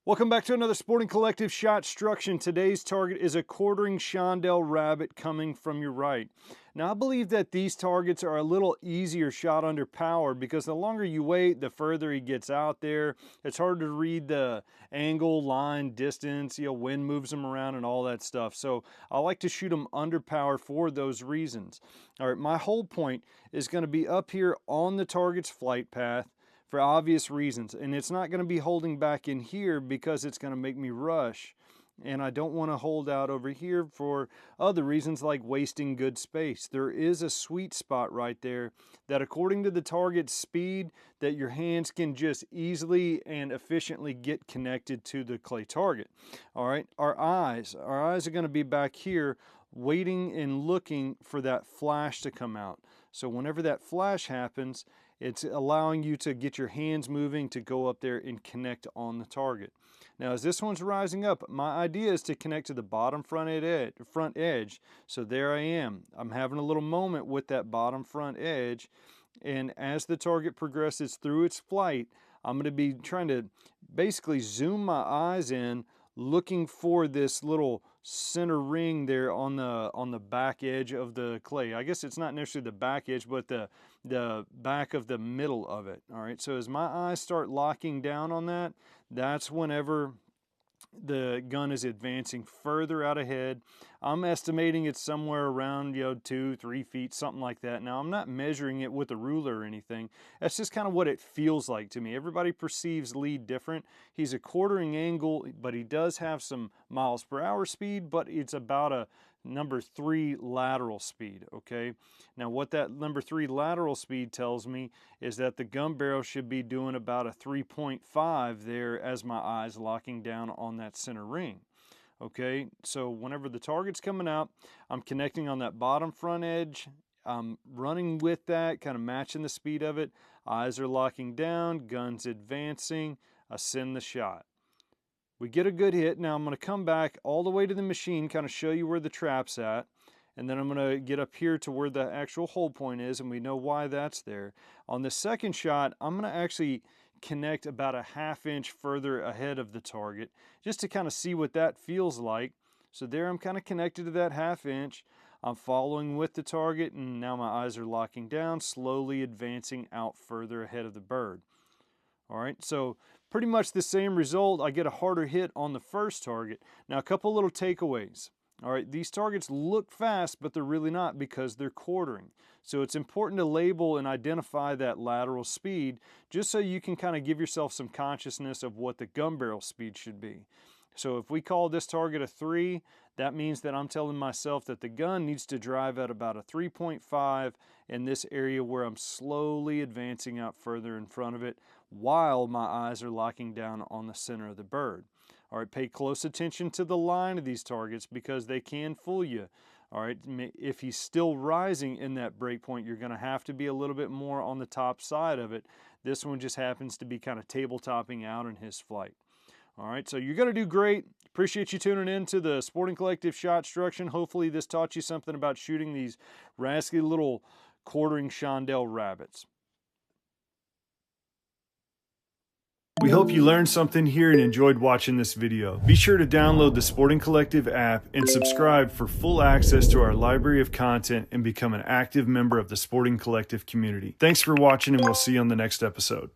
Welcome back to another Sporting Collective Shot-Struction. Today's target is a quartering Chondelle rabbit coming from your right. Now I believe that these targets are a little easier shot under power because the longer you wait, the further he gets out there. It's hard to read the angle, line, distance, wind moves them around and all that stuff. So I like to shoot them under power for those reasons. All right, my whole point is going to be up here on the target's flight path, for obvious reasons, and it's not going to be holding back in here because it's going to make me rush, and I don't want to hold out over here for other reasons like wasting good space. There is a sweet spot right there that, according to the target speed, that your hands can just easily and efficiently get connected to the clay target. All right, our eyes are going to be back here waiting and looking for that flash to come out. So whenever that flash happens, it's allowing you to get your hands moving to go up there and connect on the target. Now, as this one's rising up, my idea is to connect to the bottom front edge. So there I am. I'm having a little moment with that bottom front edge. And as the target progresses through its flight, I'm going to be trying to basically zoom my eyes in, looking for this little center ring there on the back edge of the clay. I guess it's not necessarily the back edge, but the back of the middle of it. All right, so as my eyes start locking down on that, that's whenever the gun is advancing further out ahead. I'm estimating it's somewhere around 2-3 feet, something like that. Now I'm not measuring it with a ruler or anything. That's just kind of what it feels like to me. Everybody perceives Lee different. He's a quartering angle, but he does have some miles per hour speed, but it's about a number 3 lateral speed. Okay, now what that number 3 lateral speed tells me is that the gun barrel should be doing about a 3.5 there as my eyes locking down on that center ring. Okay, so whenever the target's coming out, I'm connecting on that bottom front edge. I'm running with that, kind of matching the speed of it. Eyes are locking down, guns advancing. I send the shot. We get a good hit. Now I'm going to come back all the way to the machine, kind of show you where the trap's at. And then I'm going to get up here to where the actual hold point is, and we know why that's there. On the second shot, I'm going to actually connect about a ½ inch further ahead of the target, just to kind of see what that feels like. So there I'm kind of connected to that ½ inch. I'm following with the target, and now my eyes are locking down, slowly advancing out further ahead of the bird. All right, so pretty much the same result. I get a harder hit on the first target. Now, a couple little takeaways. All right, these targets look fast, but they're really not because they're quartering. So it's important to label and identify that lateral speed just so you can kind of give yourself some consciousness of what the gun barrel speed should be. So if we call this target a 3, that means that I'm telling myself that the gun needs to drive at about a 3.5 in this area where I'm slowly advancing out further in front of it while my eyes are locking down on the center of the bird. All right, pay close attention to the line of these targets because they can fool you. All right, if he's still rising in that break point, you're going to have to be a little bit more on the top side of it. This one just happens to be kind of tabletopping out in his flight. All right, so you're going to do great. Appreciate you tuning in to the Sporting Collective Shot-Struction. Hopefully this taught you something about shooting these rascally little quartering Chondelle rabbits. We hope you learned something here and enjoyed watching this video. Be sure to download the Sporting Collective app and subscribe for full access to our library of content and become an active member of the Sporting Collective community. Thanks for watching, and we'll see you on the next episode.